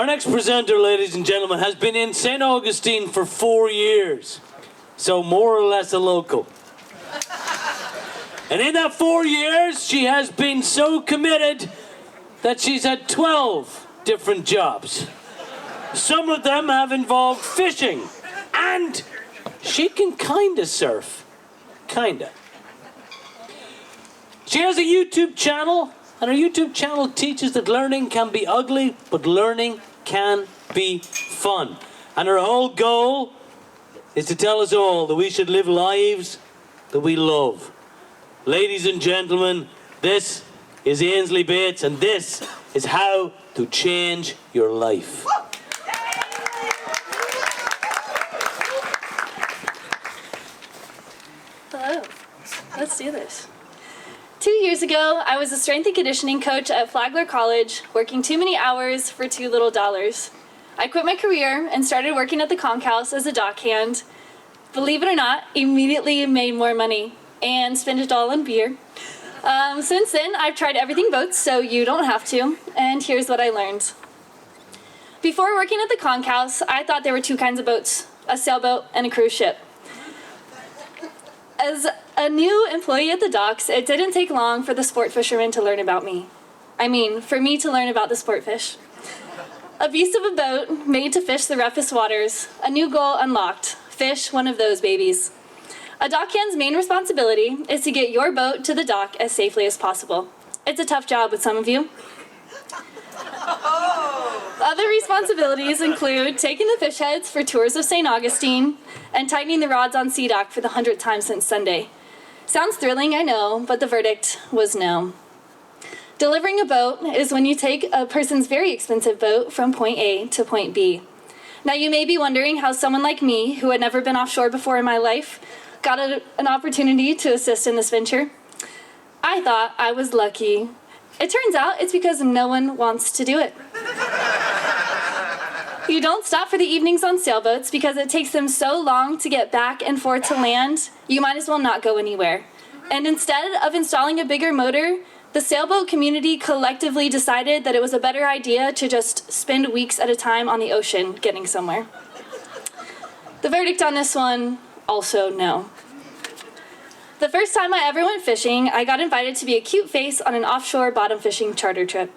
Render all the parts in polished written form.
next presenter, ladies and gentlemen, has been in St. Augustine for 4 years, so more or less a local. And in that 4 years, she has been so committed that she's had 12 different jobs. Some of them have involved fishing, and she can kinda surf. Kinda. She has a YouTube channel, and her YouTube channel teaches that learning can be ugly, but learning can be fun. And her whole goal is to tell us all that we should live lives that we love. Ladies and gentlemen, this is Ansley Bates, and this is how to change your life. Hello. Let's do this. 2 years ago, I was a strength and conditioning coach at Flagler College, working too many hours for too little dollars. I quit my career and started working at the conch house as a dockhand. Believe it or not, immediately made more money and spent it all on beer. Since then, I've tried everything boats, so you don't have to, and here's what I learned. Before working at the conch house, I thought there were two kinds of boats, a sailboat and a cruise ship. As a new employee at the docks, it didn't take long for the sport fishermen to learn about me. I mean, for me to learn about the sport fish. A beast of a boat made to fish the roughest waters. A new goal unlocked. Fish one of those babies. A dockhand's main responsibility is to get your boat to the dock as safely as possible. It's a tough job with some of you. Other responsibilities include taking the fish heads for tours of St. Augustine and tightening the rods on Sea Dock for the 100th time since Sunday. Sounds thrilling, I know, but the verdict was no. Delivering a boat is when you take a person's very expensive boat from point A to point B. Now you may be wondering how someone like me, who had never been offshore before in my life, got an opportunity to assist in this venture. I thought I was lucky. It turns out it's because no one wants to do it. You don't stop for the evenings on sailboats because it takes them so long to get back and forth to land, you might as well not go anywhere. And instead of installing a bigger motor, the sailboat community collectively decided that it was a better idea to just spend weeks at a time on the ocean getting somewhere. The verdict on this one, also no. The first time I ever went fishing, I got invited to be a cute face on an offshore bottom fishing charter trip.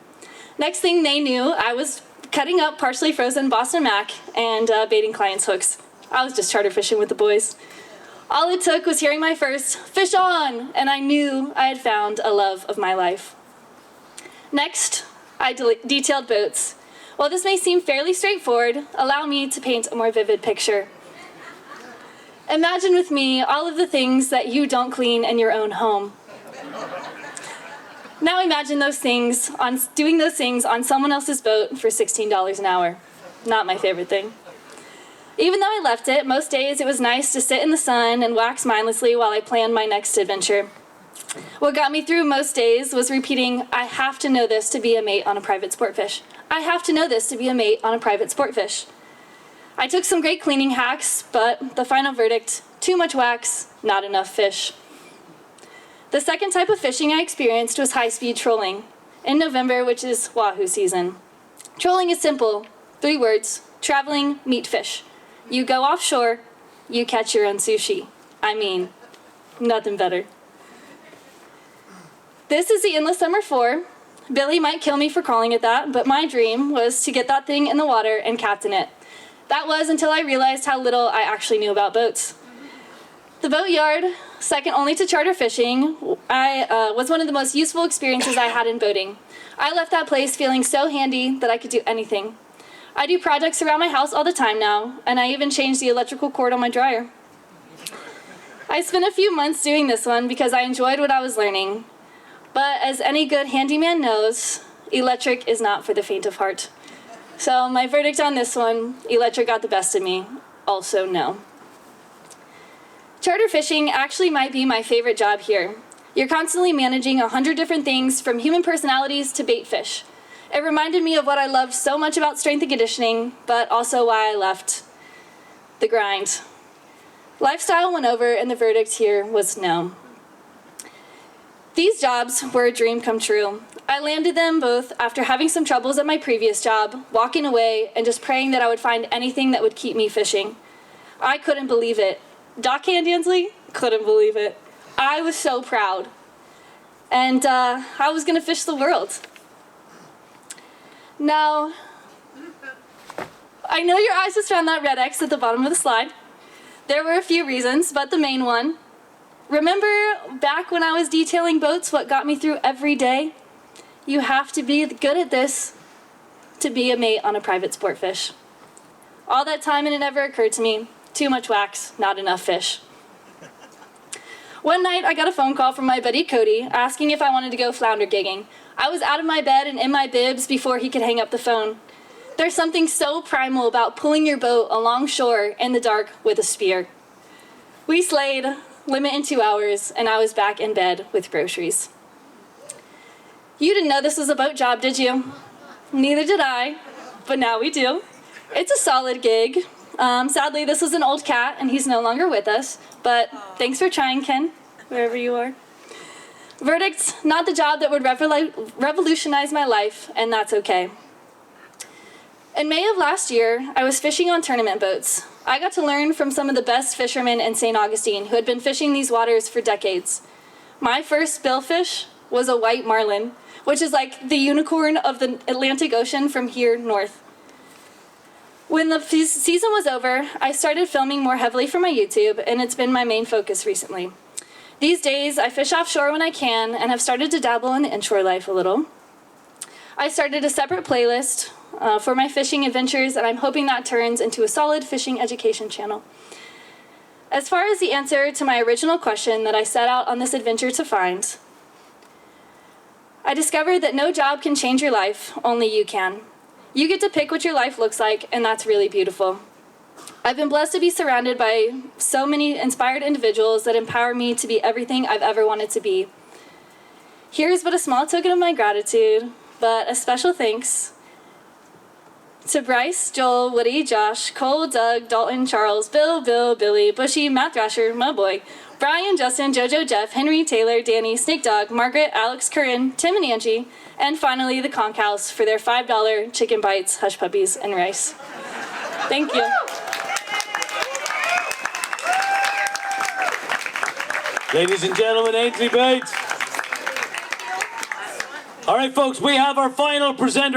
Next thing they knew, I was cutting up partially frozen Boston Mac and baiting clients' hooks. I was just charter fishing with the boys. All it took was hearing my first "fish on," and I knew I had found a love of my life. Next, I detailed boats. While this may seem fairly straightforward, allow me to paint a more vivid picture. Imagine with me all of the things that you don't clean in your own home. Now imagine doing those things on someone else's boat for $16 an hour. Not my favorite thing. Even though I left it, most days it was nice to sit in the sun and wax mindlessly while I planned my next adventure. What got me through most days was repeating, I have to know this to be a mate on a private sport fish. I have to know this to be a mate on a private sport fish. I took some great cleaning hacks, but the final verdict, too much wax, not enough fish. The second type of fishing I experienced was high-speed trolling in November, which is wahoo season. Trolling is simple, 3 words, traveling, meet fish. You go offshore, you catch your own sushi. I mean, nothing better. This is the Endless Summer 4. Billy might kill me for calling it that, but my dream was to get that thing in the water and captain it. That was until I realized how little I actually knew about boats. The boatyard, second only to charter fishing, was one of the most useful experiences I had in boating. I left that place feeling so handy that I could do anything. I do projects around my house all the time now, and I even changed the electrical cord on my dryer. I spent a few months doing this one because I enjoyed what I was learning. But as any good handyman knows, electric is not for the faint of heart. So my verdict on this one, electric got the best of me. Also no. Charter fishing actually might be my favorite job here. You're constantly managing 100 different things from human personalities to bait fish. It reminded me of what I loved so much about strength and conditioning, but also why I left: the grind. Lifestyle went over and the verdict here was no. These jobs were a dream come true. I landed them both after having some troubles at my previous job, walking away, and just praying that I would find anything that would keep me fishing. I couldn't believe it. Dockhand Ansley? Couldn't believe it. I was so proud. And I was gonna fish the world. Now, I know your eyes just found that red X at the bottom of the slide. There were a few reasons, but the main one. Remember back when I was detailing boats, what got me through every day? You have to be good at this to be a mate on a private sport fish. All that time and it never occurred to me, too much wax, not enough fish. One night I got a phone call from my buddy Cody asking if I wanted to go flounder gigging. I was out of my bed and in my bibs before he could hang up the phone. There's something so primal about pulling your boat along shore in the dark with a spear. We slayed, limit in 2 hours, and I was back in bed with groceries. You didn't know this was a boat job, did you? Neither did I, but now we do. It's a solid gig. Sadly, this was an old cat, and he's no longer with us, but thanks for trying, Ken, wherever you are. Verdict, not the job that would revolutionize my life, and that's okay. In May of last year, I was fishing on tournament boats. I got to learn from some of the best fishermen in St. Augustine who had been fishing these waters for decades. My first billfish was a white marlin, which is like the unicorn of the Atlantic Ocean from here north. When the season was over, I started filming more heavily for my YouTube, and it's been my main focus recently. These days, I fish offshore when I can and have started to dabble in the inshore life a little. I started a separate playlist for my fishing adventures, and I'm hoping that turns into a solid fishing education channel. As far as the answer to my original question that I set out on this adventure to find, I discovered that no job can change your life, only you can. You get to pick what your life looks like, and that's really beautiful. I've been blessed to be surrounded by so many inspired individuals that empower me to be everything I've ever wanted to be. Here's but a small token of my gratitude, but a special thanks to Bryce, Joel, Woody, Josh, Cole, Doug, Dalton, Charles, Bill, Billy, Bushy, Matt Thrasher, my boy, Brian, Justin, Jojo, Jeff, Henry, Taylor, Danny, Snake Dog, Margaret, Alex, Corinne, Tim and Angie, and finally the Conch House for their $5 chicken bites, hush puppies, and rice. Thank you. Ladies and gentlemen, Ansley Bates. All right, folks, we have our final presenter.